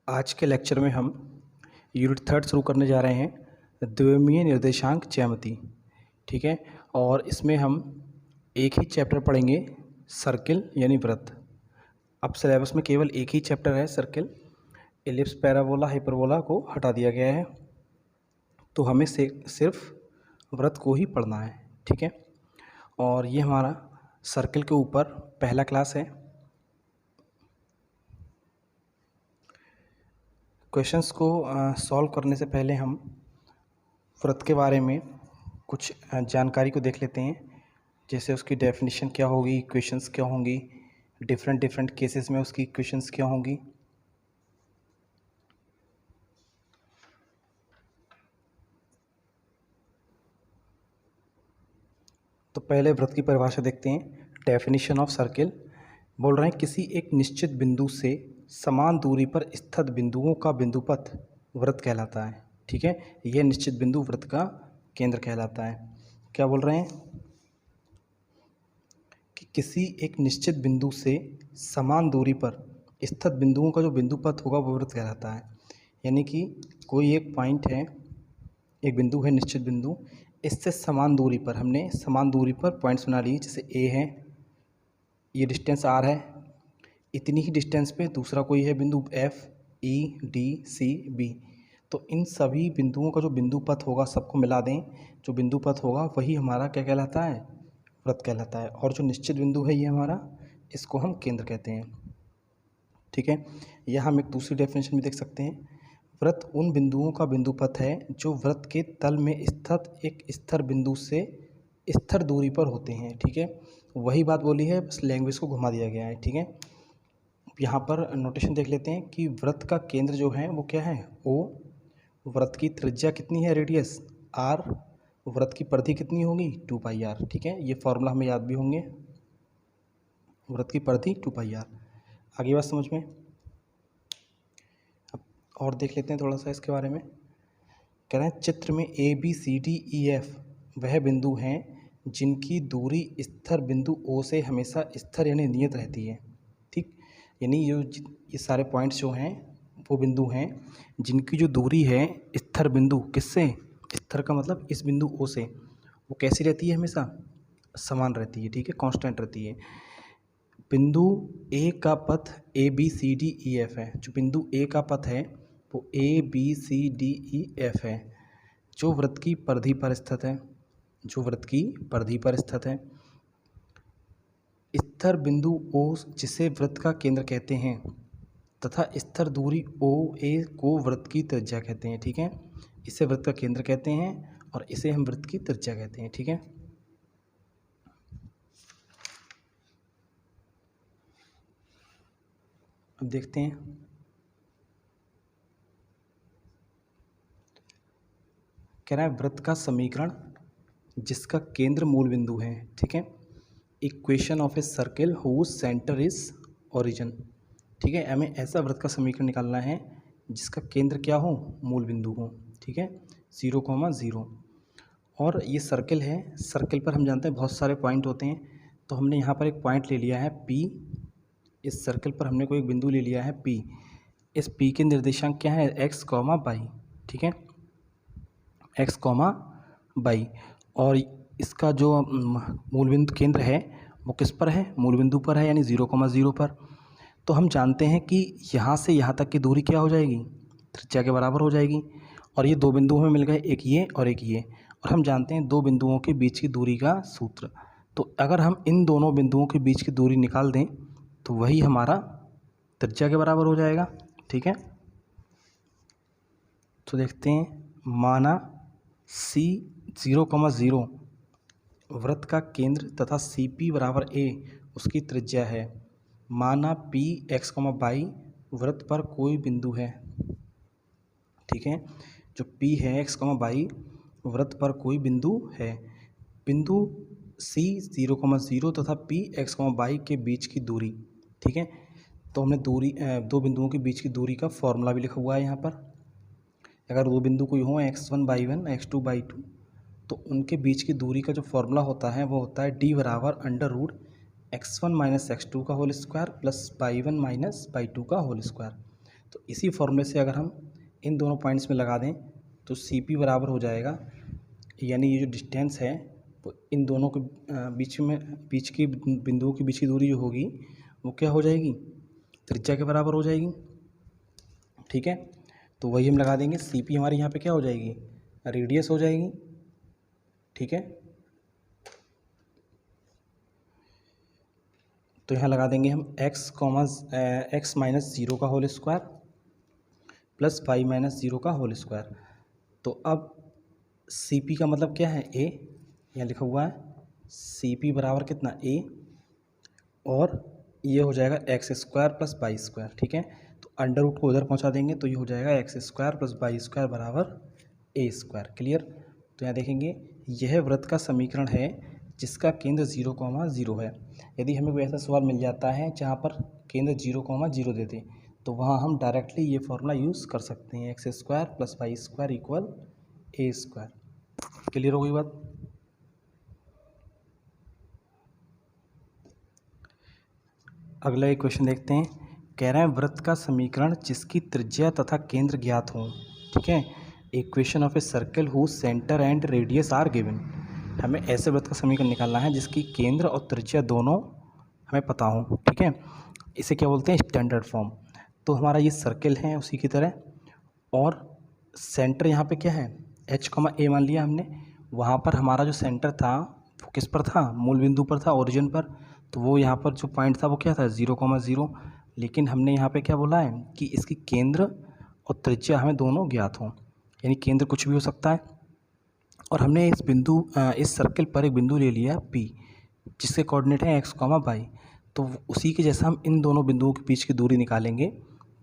आज के लेक्चर में हम यूनिट 3 शुरू करने जा रहे हैं, द्विमीय निर्देशांक ज्यामिति। ठीक है, और इसमें हम एक ही चैप्टर पढ़ेंगे, सर्किल यानी वृत्त। अब सिलेबस में केवल एक ही चैप्टर है, सर्किल। एलिप्स, पैराबोला, हाइपरबोला को हटा दिया गया है, तो हमें सिर्फ वृत्त को ही पढ़ना है। ठीक है, और ये हमारा सर्किल के ऊपर पहला क्लास है। क्वेश्चंस को सॉल्व करने से पहले हम वृत्त के बारे में कुछ जानकारी को देख लेते हैं, जैसे उसकी डेफिनेशन क्या होगी, इक्वेशंस क्या होंगी, डिफरेंट केसेस में उसकी इक्वेशंस क्या होंगी। तो पहले वृत्त की परिभाषा देखते हैं। डेफिनेशन ऑफ सर्किल बोल रहे हैं, किसी एक निश्चित बिंदु से समान दूरी पर स्थित बिंदुओं का बिंदुपथ वृत्त कहलाता है। ठीक है, यह निश्चित बिंदु वृत्त का केंद्र कहलाता है। क्या बोल रहे हैं कि किसी एक निश्चित बिंदु से समान दूरी पर स्थित बिंदुओं का जो बिंदुपथ होगा वो वृत्त कहलाता है। यानी कि कोई एक पॉइंट है, एक बिंदु है, निश्चित बिंदु, इससे समान दूरी पर हमने समान दूरी पर पॉइंट्स बना लिए। जैसे ए है, ये डिस्टेंस आर है, इतनी ही डिस्टेंस पे दूसरा कोई है बिंदु एफ, ई, डी, सी, बी। तो इन सभी बिंदुओं का जो बिंदुपथ होगा सबको मिला दें, जो बिंदुपथ होगा वही हमारा क्या कहलाता है, वृत्त कहलाता है। और जो निश्चित बिंदु है ये हमारा, इसको हम केंद्र कहते हैं। ठीक है, यह हम एक दूसरी डेफिनेशन भी देख सकते हैं। वृत्त उन बिंदुओं का बिंदुपथ है जो वृत्त के तल में स्थित एक स्थिर बिंदु से स्थिर दूरी पर होते हैं। ठीक है, वही बात बोली है, बस लैंग्वेज को घुमा दिया गया है। ठीक है, यहाँ पर नोटेशन देख लेते हैं कि वृत्त का केंद्र जो है वो क्या है, ओ। वृत्त की त्रिज्या कितनी है, रेडियस आर। वृत्त की परिधि कितनी होगी, 2πr। ठीक है, ये फॉर्मूला हमें याद भी होंगे, वृत्त की परिधि 2πr। आगे बात समझ में। अब और देख लेते हैं थोड़ा सा इसके बारे में। कह रहे हैं चित्र में A B C D E F वह बिंदु हैं जिनकी दूरी स्थिर बिंदु ओ से हमेशा स्थिर यानी नियत रहती है। ठीक, यानी ये सारे पॉइंट्स जो हैं वो बिंदु हैं जिनकी जो दूरी है स्थिर बिंदु किससे, स्थिर का मतलब इस बिंदु ओ से, वो कैसी रहती है, हमेशा समान रहती है। ठीक है, कांस्टेंट रहती है। बिंदु ए का पथ A B C D E F है। जो बिंदु ए का पथ है वो A B C D E F है, जो वृत्त की परिधि पर स्थित है, जो वृत्त की परिधि पर स्थित है। स्थिर बिंदु ओ जिसे वृत्त का केंद्र कहते हैं तथा स्थिर दूरी ओ ए को वृत्त की त्रिज्या कहते हैं। ठीक है, इसे वृत्त का केंद्र कहते हैं और इसे हम वृत्त की त्रिज्या कहते हैं। ठीक है, अब देखते हैं। कह रहा है वृत्त का समीकरण जिसका केंद्र मूल बिंदु है। ठीक है, equation of a circle whose centre is origin. ठीक है, हमें ऐसा वृत्त का समीकरण निकालना है जिसका केंद्र क्या हो, मूल बिंदु हो। ठीक है, 0,0। और ये सर्किल है, सर्किल पर हम जानते हैं बहुत सारे पॉइंट होते हैं, तो हमने यहाँ पर एक पॉइंट ले लिया है P। इस सर्किल पर हमने कोई एक बिंदु ले लिया है P। इस P के निर्देशांक क्या है, x, y। ठीक है, x, y। और इसका जो मूल बिंदु केंद्र है वो किस पर है, मूल बिंदु पर है, यानी 0,0 पर। तो हम जानते हैं कि यहाँ से यहाँ तक की दूरी क्या हो जाएगी, त्रिज्या के बराबर हो जाएगी। और ये दो बिंदु हमें मिल गए, एक ये और एक ये। और हम जानते हैं दो बिंदुओं के बीच की दूरी का सूत्र। तो अगर हम इन दोनों बिंदुओं के बीच की दूरी निकाल दें तो वही हमारा त्रिज्या के बराबर हो जाएगा। ठीक है, तो देखते हैं, माना C 0,0 वृत्त का केंद्र तथा CP बराबर A उसकी त्रिज्या है। माना P x, y वृत्त पर कोई बिंदु है। ठीक है, जो P है x, y वृत्त पर कोई बिंदु है। बिंदु C 0,0 तथा P x, y के बीच की दूरी। ठीक है, तो हमने दूरी दो बिंदुओं के बीच की दूरी का फॉर्मूला भी लिखा हुआ है यहाँ पर। अगर दो बिंदु कोई हो x1 by 1 x2 by 2, तो उनके बीच की दूरी का जो फॉर्मूला होता है वो होता है D बराबर √x1 - x2 का whole square plus y1 - y2 का होल स्क्वायर। तो इसी फॉर्मूले से अगर हम इन दोनों पॉइंट्स में लगा दें तो सी पी बराबर हो जाएगा, यानी ये जो डिस्टेंस है वो इन दोनों के बीच की बिंदुओं के बीच की दूरी जो होगी वो क्या हो जाएगी, त्रिज्या के बराबर हो जाएगी। ठीक है, तो वही हम लगा देंगे। सी पी हमारी यहाँ पे क्या हो जाएगी, रेडियस हो जाएगी। ठीक है, तो यहाँ लगा देंगे हम एक्स माइनस ज़ीरो का whole square plus Y minus zero का होल स्क्वायर। तो अब सी पी का मतलब क्या है, ए, यहाँ लिखा हुआ है सी पी बराबर कितना, ए, और ये हो जाएगा x square plus Y square. ठीक है, तो अंडर रूट को उधर पहुँचा देंगे तो ये हो जाएगा x square plus Y square बराबर ए स्क्वायर। क्लियर। तो यहाँ देखेंगे यह वृत्त का समीकरण है जिसका केंद्र 0,0 है। यदि हमें कोई ऐसा सवाल मिल जाता है जहाँ पर केंद्र 0,0 दे दे तो वहाँ हम डायरेक्टली ये फॉर्मूला यूज़ कर सकते हैं, X square plus Y square equal ए स्क्वायर। क्लियर हो गई बात। अगला एक क्वेश्चन देखते हैं। कह रहे हैं वृत्त का समीकरण जिसकी त्रिज्या तथा केंद्र ज्ञात हो। ठीक है, equation of a circle whose centre and radius r given. हमें ऐसे वृत्त का समीकरण निकालना है जिसकी केंद्र और त्रिज्या दोनों हमें पता हो। ठीक है, इसे क्या बोलते हैं, स्टैंडर्ड फॉर्म। तो हमारा ये सर्कल है उसी की तरह, और सेंटर यहाँ पे क्या है, h, ए मान लिया हमने। वहाँ पर हमारा जो सेंटर था वो किस पर था, मूल बिंदु पर था, ओरिजिन पर। तो वो यहाँ पर जो पॉइंट था वो क्या था, 0,0। लेकिन हमने यहाँ पे क्या बोला है कि इसकी केंद्र और त्रिज्या हमें दोनों ज्ञात हों, यानी केंद्र कुछ भी हो सकता है। और हमने इस सर्कल पर एक बिंदु ले लिया P जिसके कोऑर्डिनेट है x, y। तो उसी के जैसा हम इन दोनों बिंदुओं के बीच की दूरी निकालेंगे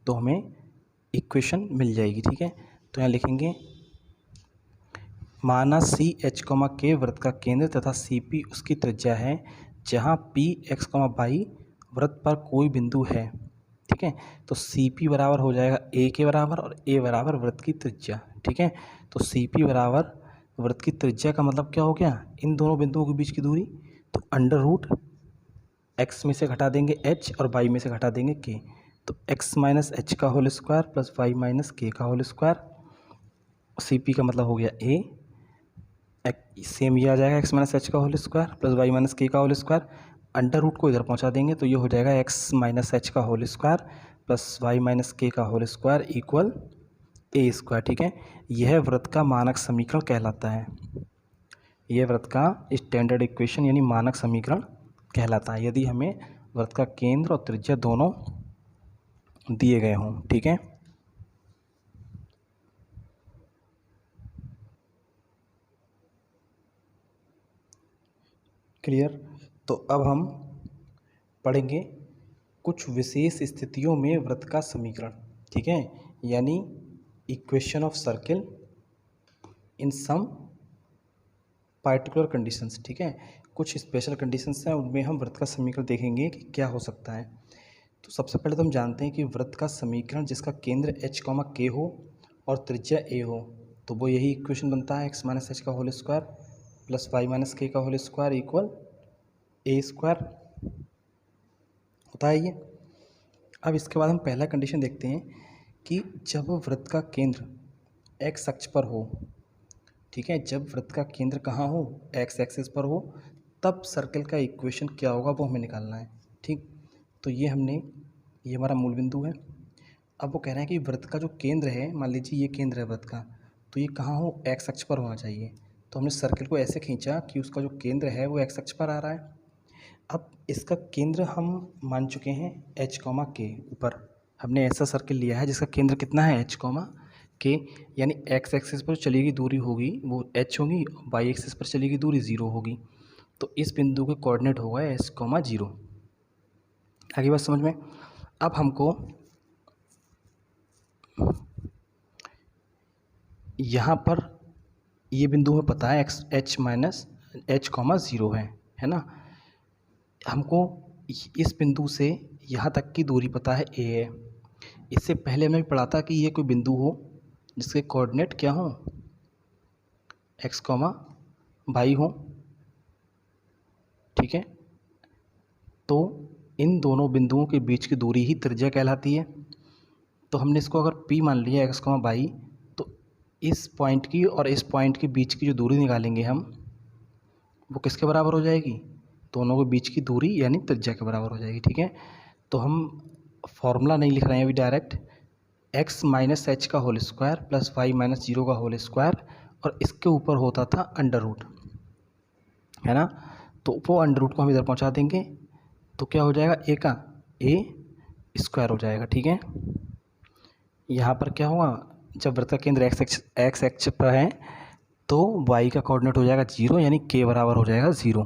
तो हमें इक्वेशन मिल जाएगी। ठीक है, तो यहाँ लिखेंगे माना सी एच, के वृत्त का केंद्र तथा सी पी उसकी त्रिज्या है जहाँ पी एक्स, वाई वृत्त पर कोई बिंदु है। ठीक है, तो सी पी बराबर हो जाएगा ए के बराबर और ए बराबर वृत्त की त्रिज्या। ठीक है, तो सी पी बराबर वृत्त की त्रिज्या का मतलब क्या हो गया, इन दोनों बिंदुओं के बीच की दूरी। तो अंडर रूट एक्स में से घटा देंगे एच और वाई में से घटा देंगे के। तो एक्स माइनस एच का whole square plus Y minus k का होल स्क्वायर। सी पी का मतलब हो गया ए, सेम ये आ जाएगा एक्स माइनस एच का whole square plus Y minus k का होल स्क्वायर। अंडर रूट को इधर पहुंचा देंगे तो ये हो जाएगा एक्स माइनस एच का whole square plus Y minus k का होल स्क्वायर इक्वल ए स्क्वायर। ठीक है, यह वृत्त का मानक समीकरण कहलाता है। यह वृत्त का स्टैंडर्ड इक्वेशन यानी मानक समीकरण कहलाता है यदि हमें वृत्त का केंद्र और त्रिज्या दोनों दिए गए हों। ठीक है, क्लियर। तो अब हम पढ़ेंगे कुछ विशेष स्थितियों में वृत्त का समीकरण। ठीक है, यानी equation of circle in some particular conditions. ठीक है, कुछ स्पेशल कंडीशंस हैं उनमें हम वृत्त का समीकरण देखेंगे कि क्या हो सकता है। तो सबसे पहले तो हम जानते हैं कि वृत्त का समीकरण जिसका केंद्र h, k हो और त्रिज्या a हो तो वो यही इक्वेशन बनता है, एक्स माइनस एच का whole square plus Y minus k का होल स्क्वायर इक्वल ए स्क्वायर होता है ये। अब इसके बाद हम पहला कंडीशन देखते हैं कि जब वृत्त का केंद्र एक्स अक्ष पर हो। ठीक है, जब वृत्त का केंद्र कहाँ हो, एक्स एक्सिस पर हो, तब सर्कल का इक्वेशन क्या होगा वो हमें निकालना है। ठीक, तो ये हमारा मूल बिंदु है। अब वो कह रहे हैं कि वृत्त का जो केंद्र है, मान लीजिए ये केंद्र है वृत्त का, तो ये कहाँ हो, एक्स अक्ष पर होना चाहिए। तो हमने सर्कल को ऐसे खींचा कि उसका जो केंद्र है वो एक्स अक्ष पर आ रहा है। अब इसका केंद्र हम मान चुके हैं h, के ऊपर। हमने ऐसा सर्कल लिया है जिसका केंद्र कितना है h, के, यानी x एक्सिस पर चली गई दूरी होगी वो h होगी, y एक्सिस पर चली गई दूरी 0 होगी। तो इस बिंदु के कोऑर्डिनेट होगा s, 0। आगे बात समझ में। अब हमको यहाँ पर ये बिंदु हमें पता है h माइनस h, 0 है ना। हमको इस बिंदु से यहाँ तक की दूरी पता है a है। इससे पहले हमने पढ़ा था कि ये कोई बिंदु हो जिसके कोऑर्डिनेट क्या हो, x, y हो। ठीक है, तो इन दोनों बिंदुओं के बीच की दूरी ही त्रिज्या कहलाती है। तो हमने इसको अगर P मान लिया एक्स कॉमा वाई, तो इस पॉइंट की और इस पॉइंट के बीच की जो दूरी निकालेंगे हम, वो किसके बराबर हो जाएगी? दोनों के बीच की दूरी यानी त्रिज्या के बराबर हो जाएगी। ठीक है, तो हम फॉर्मूला नहीं लिख रहे हैं अभी, डायरेक्ट एक्स माइनस एच का whole square plus Y minus zero का होल स्क्वायर, और इसके ऊपर होता था अंडर रूट, है ना। तो वो अंडर रूट को हम इधर पहुंचा देंगे, तो क्या हो जाएगा? ए का ए स्क्वायर हो जाएगा। ठीक है, यहाँ पर क्या हुआ, जब वृत्त का केंद्र एक्स एक्स पर है तो वाई का कोऑर्डिनेट हो जाएगा जीरो, यानी के बराबर हो जाएगा ज़ीरो।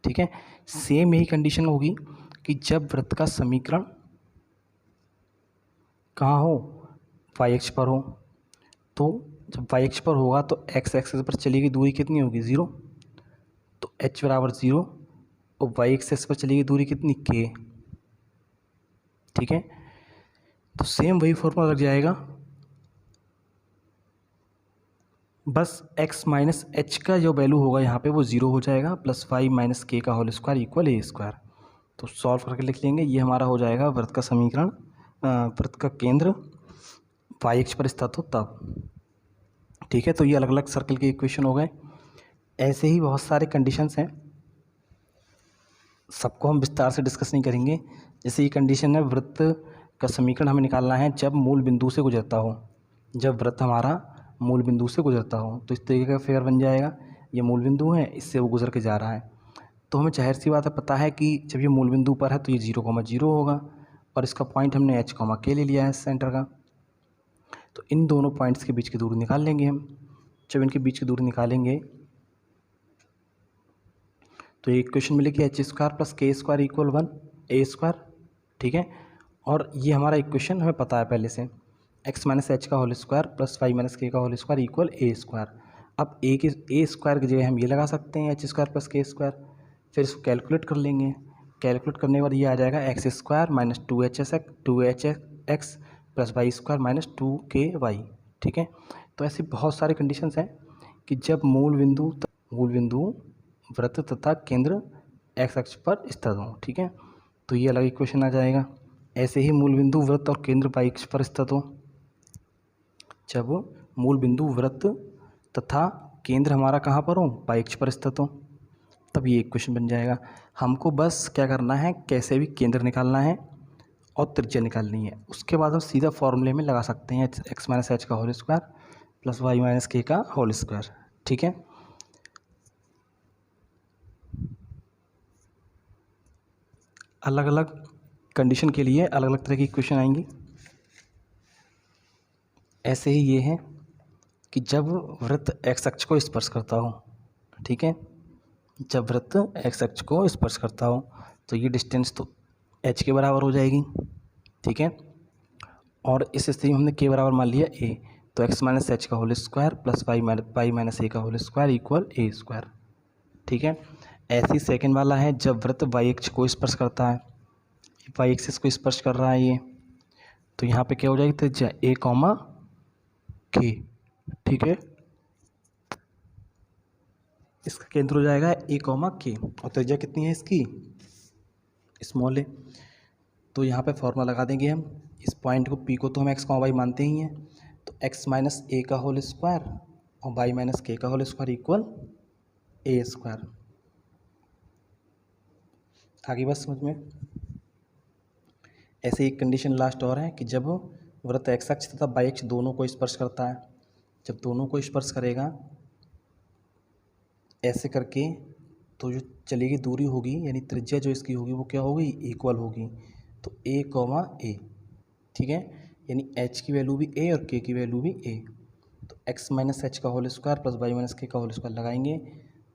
ठीक है, सेम यही कंडीशन होगी कि जब वृत्त का समीकरण कहाँ हो? वाई एक्स पर हो। तो जब वाई एक्स पर होगा तो एक्स एक्सिस पर चली गई दूरी कितनी होगी? ज़ीरो। तो एच बराबर ज़ीरो, और वाई एक्सिस पर चली गई दूरी कितनी? के। ठीक है, तो सेम वही फॉर्मूला लग जाएगा, बस x माइनस एच का जो वैल्यू होगा यहाँ पे वो ज़ीरो हो जाएगा, प्लस वाई माइनस के का होल स्क्वायर इक्वल ए स्क्वायर। तो सॉल्व करके लिख लेंगे, ये हमारा हो जाएगा वृत्त का समीकरण, वृत्त का केंद्र वाई एक्स पर स्थित हो तब। ठीक है, तो ये अलग अलग सर्कल के इक्वेशन हो गए। ऐसे ही बहुत सारे कंडीशंस हैं, सबको हम विस्तार से डिस्कस नहीं करेंगे। जैसे ये कंडीशन है, वृत्त का समीकरण हमें निकालना है जब मूल बिंदु से गुजरता हो, जब वृत्त हमारा मूल बिंदु से गुजरता हो, तो इस तरीके का फिगर बन जाएगा। ये मूल बिंदु है, इससे वो गुजर के जा रहा है, तो हमें जाहिर सी बात है पता है कि जब ये मूल बिंदु पर है तो ये 0,0 होगा, और इसका पॉइंट हमने h, के ले लिया है सेंटर का। तो इन दोनों पॉइंट्स के बीच की दूरी निकाल लेंगे हम। जब इनके बीच की दूरी निकालेंगे तो ये इक्वेशन मिलेगी H square plus k square equal 1 ए स्क्वायर। ठीक है, और ये हमारा इक्वेशन हमें पता है पहले से, एक्स माइनस एच का whole square plus Y minus k का होल स्क्वायर इक्वल ए स्क्वायर। अब ए स्क्वायर की जगह हम ये लगा सकते हैं H square plus k square, फिर इसको कैलकुलेट कर लेंगे। कैलकुलेट करने के बाद ये आ जाएगा x square minus two h x plus Y square minus two k y. ठीक है, तो ऐसी बहुत सारी कंडीशंस हैं कि जब मूल बिंदु वृत्त तथा केंद्र एक्स अक्ष पर स्थित हों। ठीक है, तो ये अलग इक्वेशन आ जाएगा। ऐसे ही मूल बिंदु वृत्त और केंद्र वाई अक्ष पर स्थित हो, जब मूल बिंदु वृत्त तथा केंद्र हमारा कहाँ पर हो? वाई अक्ष पर स्थित हो, तब ये इक्वेशन बन जाएगा। हमको बस क्या करना है, कैसे भी केंद्र निकालना है और त्रिज्या निकालनी है, उसके बाद हम सीधा फॉर्मूले में लगा सकते हैं एक्स माइनस एच का whole square plus Y minus k का होल स्क्वायर। ठीक है, अलग अलग कंडीशन के लिए अलग अलग तरह की इक्वेशन आएंगी। ऐसे ही ये है कि जब वृत्त एक्स अक्ष को स्पर्श करता हो, ठीक है, जब वृत्त एक्स अक्ष को स्पर्श करता हो तो ये डिस्टेंस तो एच के बराबर हो जाएगी। ठीक है, और इस स्थिति में हमने के बराबर मान लिया ए, तो एक्स माइनस एच का whole square plus Y minus A का होल स्क्वायर इक्वल ए स्क्वायर। ठीक है, ऐसी सेकंड वाला है जब वृत्त वाई अक्ष को स्पर्श करता है, वाई एक्सिस को स्पर्श कर रहा है ये, तो यहाँ पे क्या हो जाएगी? त्रिज्या ए कॉमा के। ठीक है, इसका केंद्र हो जाएगा ए कॉमा के, और त्रिज्या कितनी है इसकी? स्मॉल है। तो यहाँ पे फॉर्मूला लगा देंगे हम, इस पॉइंट को पी को तो हम एक्स कॉमा वाई मानते ही हैं, तो एक्स माइनस ए का होल स्क्वायर और वाई माइनस के का होल स्क्वायर इक्वल ए स्क्वायर। आगे बस समझ में। ऐसे एक कंडीशन लास्ट और है कि जब वृत्त एक्स अक्ष तथा वाई अक्ष दोनों को स्पर्श करता है, जब दोनों को स्पर्श करेगा ऐसे करके, तो जो चलेगी दूरी होगी यानी त्रिज्या जो इसकी होगी वो क्या होगी? इक्वल होगी। तो ए कॉमा ए। ठीक है, यानी एच की वैल्यू भी ए और के की वैल्यू भी ए। तो एक्स माइनस एच का whole square plus Y minus k का होल स्क्वायर लगाएंगे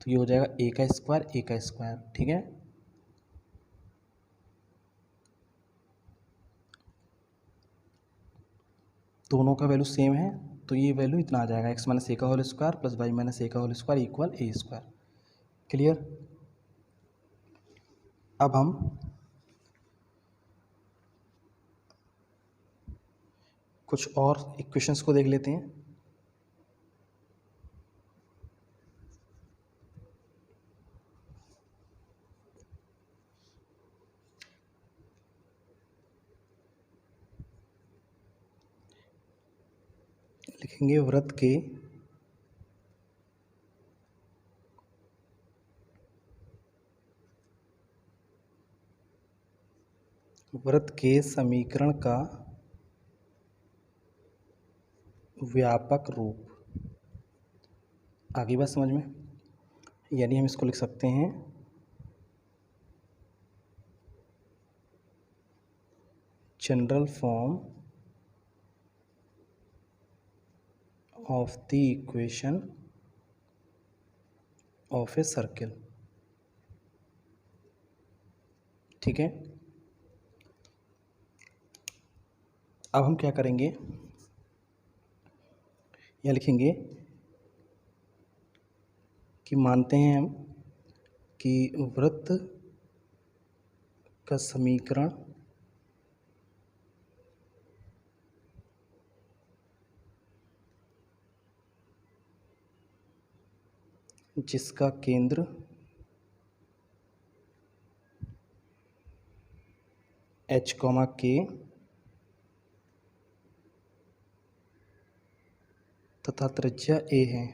तो ये हो जाएगा ए का स्क्वायर ए का स्क्वायर। ठीक है, दोनों का वैल्यू सेम है तो ये वैल्यू इतना आ जाएगा, एक्स माइनस ए का whole square plus Y minus A का होल स्क्वायर इक्वल ए स्क्वायर। क्लियर? अब हम कुछ और इक्वेशंस को देख लेते हैं। लिखेंगे वृत्त के समीकरण का व्यापक रूप। आगे बात समझ में, यानी हम इसको लिख सकते हैं general form of the equation of a circle. ठीक है, अब हम क्या करेंगे, यह लिखेंगे कि मानते हैं हम कि वृत्त का समीकरण जिसका केंद्र h, k तथा त्रिज्या a है।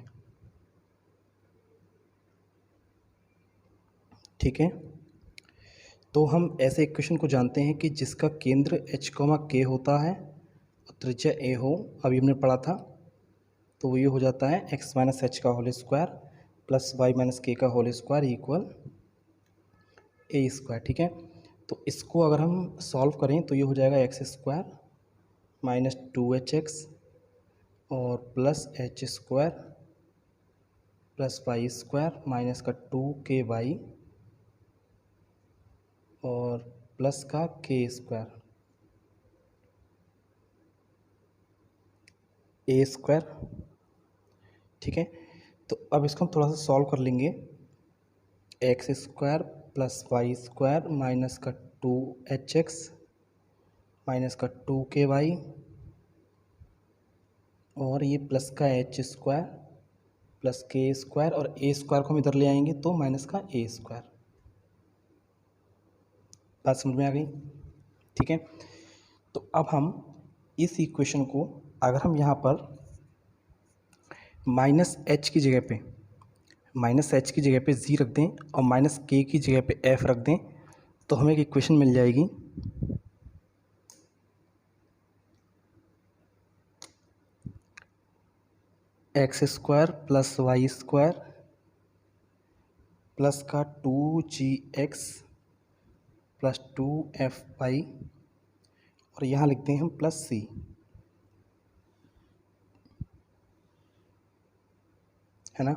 ठीक है, तो हम ऐसे इक्वेशन को जानते हैं कि जिसका केंद्र h, k होता है और त्रिज्या a हो। अभी हमने पढ़ा था, तो ये हो जाता है x माइनस एच का whole square plus Y minus k का होल स्क्वायर इक्वल ए स्क्वायर। ठीक है, तो इसको अगर हम सॉल्व करें तो ये हो जाएगा एक्स स्क्वायर माइनस 2hx और plus h square plus Y square minus का 2ky और प्लस का k स्क्वायर ए स्क्वायर। ठीक है, तो अब इसको हम थोड़ा सा सॉल्व कर लेंगे। X square plus Y square minus का 2hx माइनस का 2ky और ये प्लस का h square plus k square और ए स्क्वायर को हम इधर ले आएंगे तो माइनस का ए स्क्वायर। बात समझ में आ गई? ठीक है, तो अब हम इस इक्वेशन को अगर हम यहाँ पर माइनस एच की जगह पे जी रख दें और माइनस के की जगह पे एफ रख दें तो हमें एक इक्वेशन मिल जाएगी। X square plus Y square plus का 2gx प्लस 2fy और यहाँ लिखते हैं हम प्लस सी। है ना?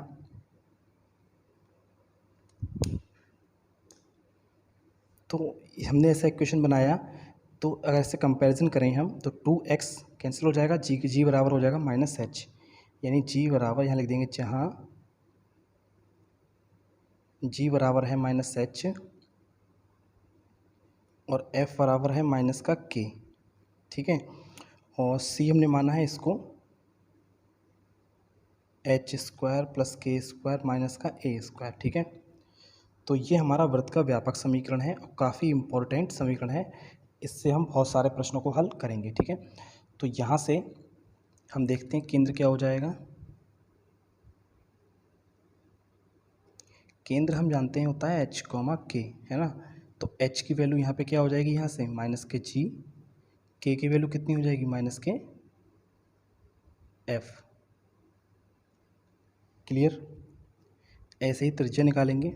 तो हमने ऐसा इक्वेशन बनाया, तो अगर ऐसे कंपैरिजन करें हम तो 2x कैंसिल हो जाएगा, जी बराबर हो जाएगा माइनस एच, यानी जी बराबर यहाँ लिख देंगे, जहाँ जी बराबर है माइनस एच और f बराबर है माइनस का k। ठीक है, और c हमने माना है इसको H square plus k square minus का ए स्क्वायर। ठीक है, तो ये हमारा वृत्त का व्यापक समीकरण है और काफ़ी इम्पोर्टेंट समीकरण है। इससे हम बहुत सारे प्रश्नों को हल करेंगे। ठीक है, तो यहाँ से हम देखते हैं केंद्र क्या हो जाएगा। केंद्र हम जानते हैं होता है h, k, है ना? तो h की वैल्यू यहाँ पे क्या हो जाएगी, यहाँ से माइनस के g, k की वैल्यू कितनी हो जाएगी, माइनस के f। क्लियर? ऐसे ही त्रिज्या निकालेंगे।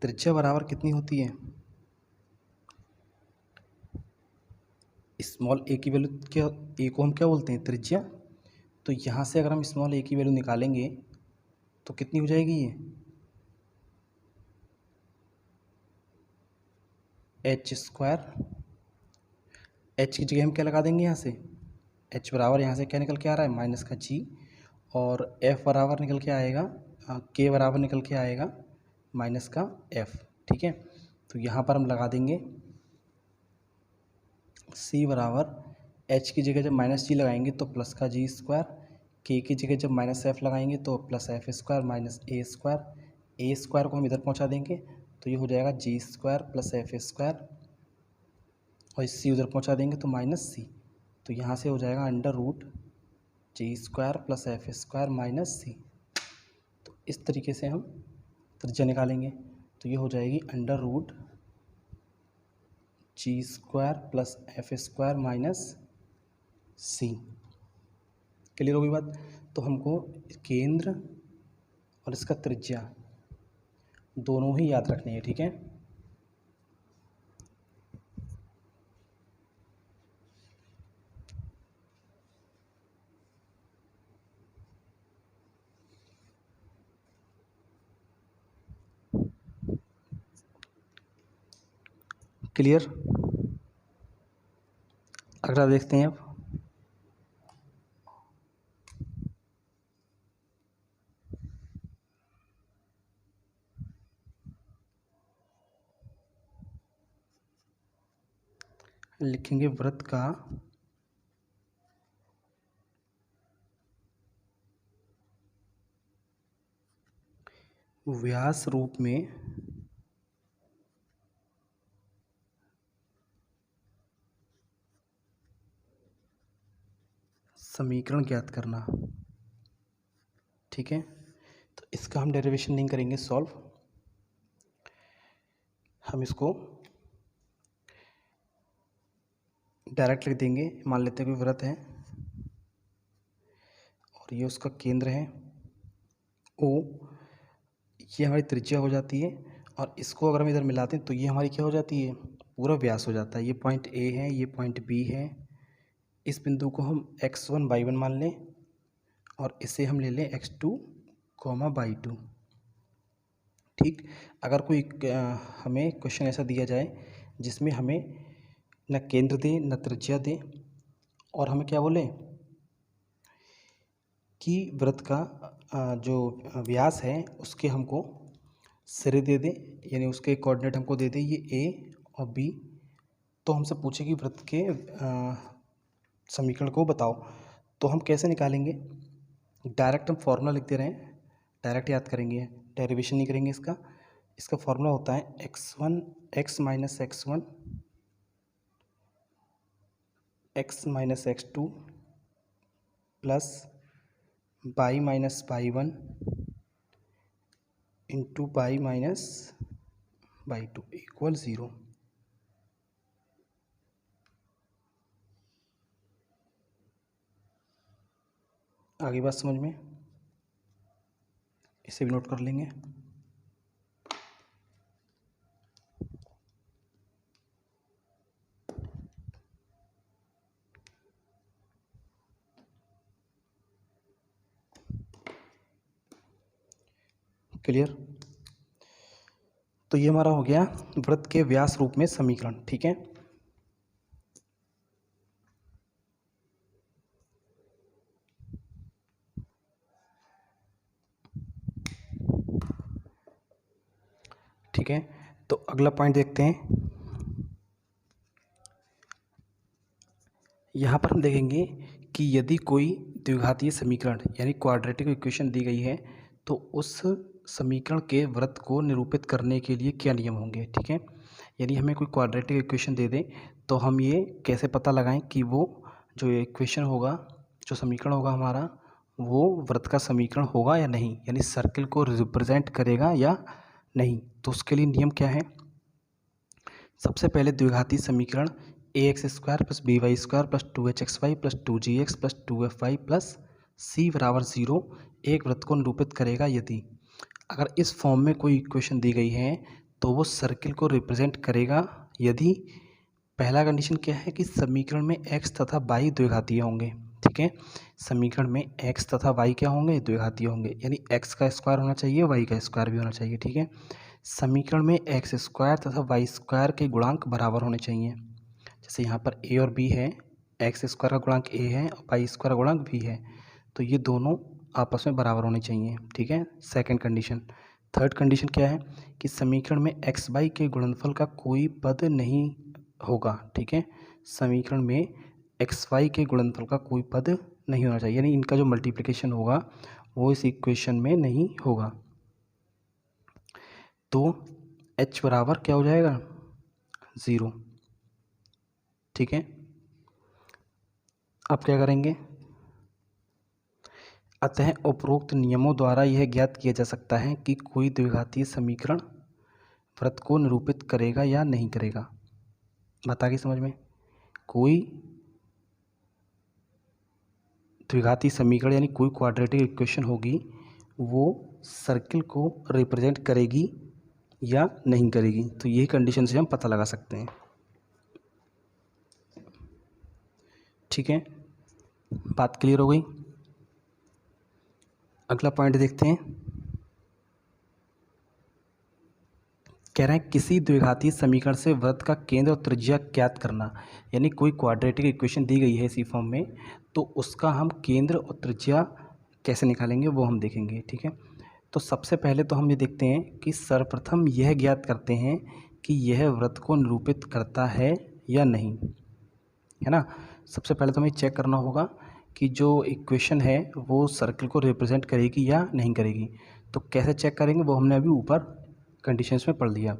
त्रिज्या बराबर कितनी होती है, स्मॉल ए की वैल्यू क्या, ए को हम क्या बोलते हैं, त्रिज्या। तो यहाँ से अगर हम स्मॉल ए की वैल्यू निकालेंगे तो कितनी हो जाएगी, ये एच स्क्वायर। एच की जगह हम क्या लगा देंगे, यहाँ से एच बराबर यहाँ से क्या निकल के आ रहा है, माइनस का जी, और एफ बराबर निकल के आएगा, के बराबर निकल के आएगा माइनस का एफ। ठीक है, तो यहाँ पर हम लगा देंगे सी बराबर एच की जगह जब माइनस जी लगाएंगे तो प्लस का जी स्क्वायर, के की जगह जब माइनस एफ लगाएंगे तो प्लस एफ स्क्वायर माइनस ए स्क्वायर। ए स्क्वायर को हम इधर पहुँचा देंगे तो ये हो जाएगा जी स्क्वायर प्लस एफ स्क्वायर और सी उधर पहुँचा देंगे तो माइनस सी। तो यहाँ से हो जाएगा √g² + f² - c। तो इस तरीके से हम त्रिज्या निकालेंगे। तो ये हो जाएगी √g² + f² - c। क्लियर होगी बात? तो हमको केंद्र और इसका त्रिज्या दोनों ही याद रखनी है, ठीक है। क्लियर? अगला देखते हैं अब। लिखेंगे वृत्त का व्यास रूप में समीकरण ज्ञात करना, ठीक है। तो इसका हम डेरिवेशन नहीं करेंगे सॉल्व, हम इसको डायरेक्ट लिख देंगे। मान लेते हैं कोई वृत्त है और ये उसका केंद्र है O, ये हमारी त्रिज्या हो जाती है, और इसको अगर हम इधर मिलाते हैं तो ये हमारी क्या हो जाती है, पूरा व्यास हो जाता है। ये पॉइंट A है, ये पॉइंट B है। इस बिंदु को हम x1 y1 मान लें और इसे हम ले लें x2, y2, ठीक। अगर कोई हमें क्वेश्चन ऐसा दिया जाए जिसमें हमें न केंद्र दे न त्रिज्या दे और हमें क्या बोले कि वृत्त का जो व्यास है उसके हमको सिरे दे दे, यानी उसके कोऑर्डिनेट हमको दे दे, ये A और B, तो हमसे पूछे कि वृत्त के समीकरण को बताओ। तो हम कैसे निकालेंगे? डायरेक्ट हम फॉर्मूला लिख दे रहे हैं, डायरेक्ट याद करेंगे, डेरिवेशन नहीं करेंगे। इसका फॉर्मूला होता है x1 x - x1 x - x2 plus y - y1 into y - y2 equal 0। आगे बात समझ में? इसे भी नोट कर लेंगे। क्लियर? तो ये हमारा हो गया वृत्त के व्यास रूप में समीकरण, ठीक है। ठीक है, तो अगला पॉइंट देखते हैं। यहाँ पर हम देखेंगे कि यदि कोई द्विघातीय समीकरण यानी क्वाड्रेटिक इक्वेशन दी गई है तो उस समीकरण के वृत्त को निरूपित करने के लिए क्या नियम होंगे, ठीक है। यदि हमें कोई क्वाड्रेटिक इक्वेशन दे दे तो हम ये कैसे पता लगाएं कि वो जो इक्वेशन होगा, जो समीकरण होगा हमारा, वो वृत्त का समीकरण होगा या नहीं, यानी सर्किल को रिप्रेजेंट करेगा या नहीं। तो उसके लिए नियम क्या है? सबसे पहले द्विघातीय समीकरण ax² + by² + 2hxy + 2gx + 2fy + c = 0 एक वृत्त को निरूपित करेगा यदि, अगर इस फॉर्म में कोई इक्वेशन दी गई है तो वो सर्किल को रिप्रेजेंट करेगा यदि पहला कंडीशन क्या है कि समीकरण में x तथा y द्विघातीय होंगे, ठीक है। समीकरण में x तथा y क्या होंगे? द्विघातीय होंगे, यानी x का स्क्वायर होना चाहिए, y का स्क्वायर भी होना चाहिए, ठीक है। समीकरण में x² तथा y² के गुणांक बराबर होने चाहिए। जैसे यहाँ पर a और b है, x² का गुणांक a है और y² का गुणांक b है, तो ये दोनों आपस में बराबर होने चाहिए, ठीक है। Second condition. थर्ड कंडीशन क्या है कि समीकरण में x y के गुणनफल का कोई पद नहीं होगा, ठीक है। समीकरण में x y के गुणनफल का कोई पद नहीं होना चाहिए, यानी इनका जो मल्टीप्लिकेशन होगा वो इस इक्वेशन में नहीं होगा। तो h बराबर क्या हो जाएगा? 0, ठीक है। अब क्या करेंगे, अतः उपरोक्त नियमों द्वारा यह ज्ञात किया जा सकता है कि कोई द्विघातीय समीकरण वृत्त को निरूपित करेगा या नहीं करेगा। बता के समझ में, कोई द्विघातीय समीकरण यानी कोई क्वाड्रेटिक इक्वेशन होगी वो सर्किल को रिप्रेजेंट करेगी या नहीं करेगी। तो यही कंडीशन से हम पता लगा सकते हैं। ठीक है, बात क्लियर हो गई। अगला पॉइंट देखते हैं। कह रहे हैं किसी द्विघातीय समीकरण से वृत्त का केंद्र और त्रिज्या ज्ञात करना। यानी कोई क्वाड्रेटिक इक्वेशन दी गई है इसी फॉर्म में, तो उसका हम केंद्र और त्रिज्या कैसे निकालेंगे वो हम देखेंगे। ठीक है, तो सबसे पहले तो हम ये देखते हैं कि सर्वप्रथम यह ज्ञात करते हैं कि यह वृत्त को निरूपित करता है या नहीं, है ना। सबसे पहले तो हमें चेक करना होगा कि जो इक्वेशन है वो सर्कल को रिप्रेजेंट करेगी या नहीं करेगी। तो कैसे चेक करेंगे वो हमने अभी ऊपर कंडीशंस में पढ़ लिया।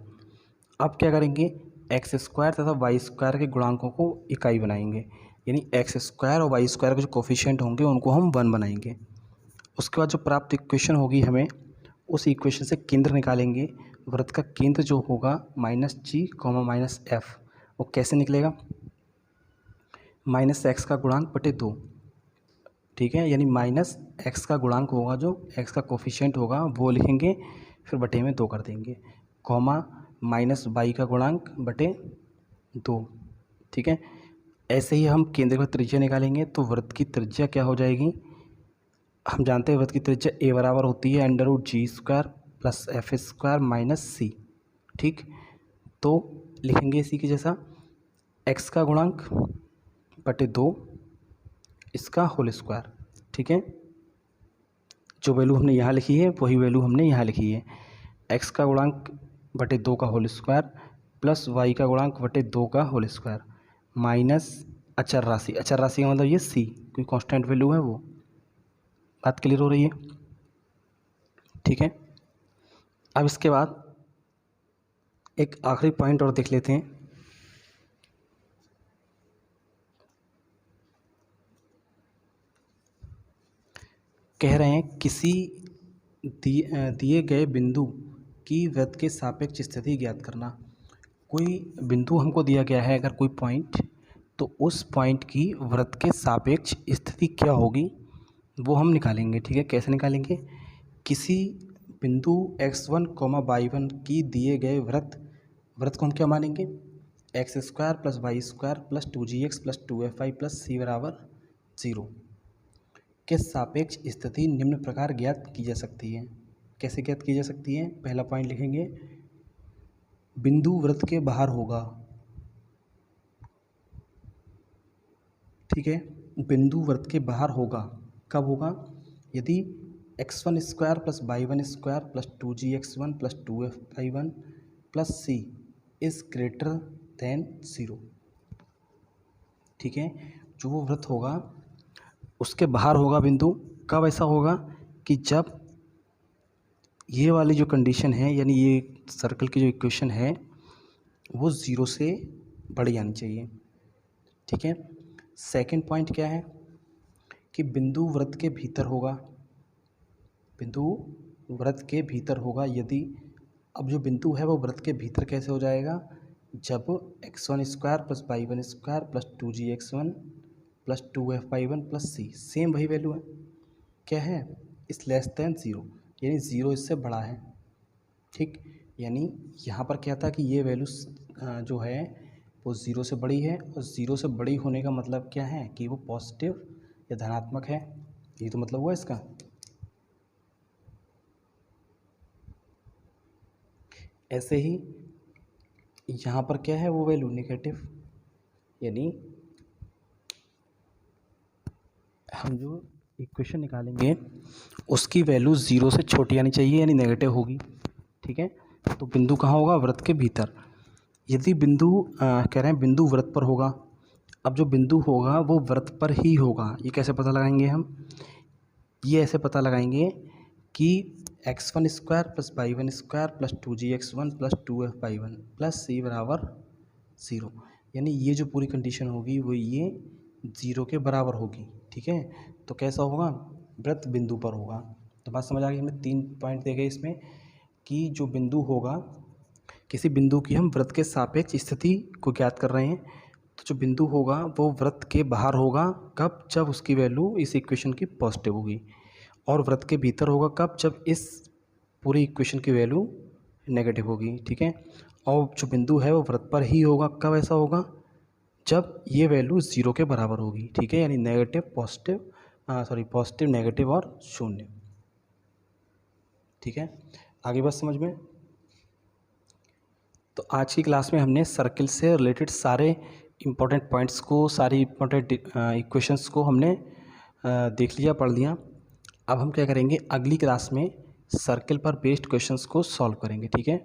अब क्या करेंगे, एक्स स्क्वायर तथा वाई स्क्वायर के गुणांकों को इकाई बनाएंगे। यानी एक्स स्क्वायर और वाई स्क्वायर के जो कोफिशिएंट होंगे उनको हम 1 बनाएंगे। उसके बाद जो प्राप्त इक्वेशन होगी हमें उस इक्वेशन से केंद्र निकालेंगे। वृत्त का केंद्र जो होगा -g, -f, वो कैसे निकलेगा, -x का गुणांक बटे 2। ठीक है, यानी -x का गुणांक होगा, जो x का कोफिशिएंट होगा वो लिखेंगे, फिर बटे में 2 कर देंगे, कॉमा -y का गुणांक बटे 2। ठीक है, ऐसे ही हम केंद्र का त्रिज्या निकालेंगे। तो वृत्त की त्रिज्या क्या हो जाएगी, हम जानते हैं वृत्त की त्रिज्या a बराबर होती है √g² + f² - c। ठीक, तो लिखेंगे इसी के जैसा, x का गुणांक बटे 2 इसका होल स्क्वायर। ठीक है, जो वैल्यू हमने यहाँ लिखी है वही वैल्यू हमने यहाँ लिखी है, x का गुणांक बटे 2 का होल स्क्वायर प्लस y का गुणांक बटे 2 का होल स्क्वायर माइनस अचर राशि का मतलब ये c, कोई कांस्टेंट वैल्यू है वो। बात क्लियर हो रही है। ठीक है, अब इसके बाद एक आखिरी पॉइंट और देख लेते हैं। कह रहे हैं किसी दिए गए बिंदु की वृत्त के सापेक्ष स्थिति ज्ञात करना। कोई बिंदु हमको दिया गया है अगर कोई पॉइंट, तो उस पॉइंट की वृत्त के सापेक्ष स्थिति क्या होगी वो हम निकालेंगे। ठीक है, कैसे निकालेंगे, किसी बिंदु x1, y1 की दिए गए वृत्त को हम क्या मानेंगे, x² + y² + 2gx + 2fy + c बराबर 0 के सापेक्ष स्थिति निम्न प्रकार ज्ञात की जा सकती है। कैसे ज्ञात की जा सकती है, पहला पॉइंट लिखेंगे, बिंदु वृत्त के बाहर होगा। ठीक है, बिंदु वृत्त के बाहर होगा, कब होगा, यदि x1² + y1² + 2gx1 + 2fy1 + c is greater than 0। ठीक है, जो वो वृत्त होगा उसके बाहर होगा बिंदु। कब ऐसा होगा कि जब ये वाली जो कंडीशन है, यानी ये सर्कल की जो इक्वेशन है वो 0 से बड़ी आनी चाहिए। ठीक है, सेकंड पॉइंट क्या है कि बिंदु वृत्त के भीतर होगा, बिंदु वृत्त के भीतर होगा। यदि अब जो बिंदु है वो वृत्त के भीतर कैसे हो जाएगा, जब x1² + y1² + 2gx1 + 2fy1 + c same वही वैल्यू है, क्या है, इस लेस देन 0, यानी 0 इससे बड़ा है। ठीक, यानी यहाँ पर क्या था कि ये वैल्यू जो है वो 0 से बड़ी है, और 0 से बड़ी होने का मतलब क्या है कि वो पॉजिटिव या धनात्मक है, ये तो मतलब हुआ इसका। ऐसे ही यहाँ पर क्या है, वो वैल्यू नेगेटिव, यानी हम जो इक्वेशन निकालेंगे उसकी वैल्यू 0 से छोटी आनी चाहिए, यानी नेगेटिव होगी। ठीक है, तो बिंदु कहाँ होगा, वृत्त के भीतर। यदि बिंदु कह रहे हैं बिंदु वृत्त पर होगा, अब जो बिंदु होगा वो वृत्त पर ही होगा। ये कैसे पता लगाएंगे हम, ये ऐसे पता लगाएंगे कि x1² + y1² + 2gx1 + 2fy1 + c बराबर 0, यानी ये जो पूरी कंडीशन होगी वो ये 0 के बराबर होगी, ठीक है। तो कैसा होगा, वृत्त बिंदु पर होगा। तो बात समझ आ गई। हमें 3 पॉइंट दे गए इसमें कि जो बिंदु होगा, किसी बिंदु की हम वृत्त के सापेक्ष स्थिति को ज्ञात कर रहे हैं। तो जो बिंदु होगा वो वृत्त के बाहर होगा, कब, जब उसकी वैल्यू इस इक्वेशन की पॉजिटिव होगी। और वृत्त के भीतर होगा कब, जब इस पूरी इक्वेशन की वैल्यू नेगेटिव होगी, ठीक है। और जो बिंदु है वो वृत्त पर ही होगा, कब ऐसा होगा, जब ये वैल्यू 0 के बराबर होगी, ठीक है। यानी नेगेटिव पॉजिटिव, पॉजिटिव नेगेटिव और शून्य, ठीक है। आगे बात समझ में। तो आज की क्लास में हमने सर्किल से रिलेटेड सारे इम्पोर्टेंट पॉइंट्स को, सारी इम्पोर्टेंट इक्वेशंस को हमने देख लिया, पढ़ लिया। अब हम क्या करेंगे, अगली क्लास में सर्किल पर बेस्ड क्वेश्चंस को सॉल्व करेंगे, ठीक है।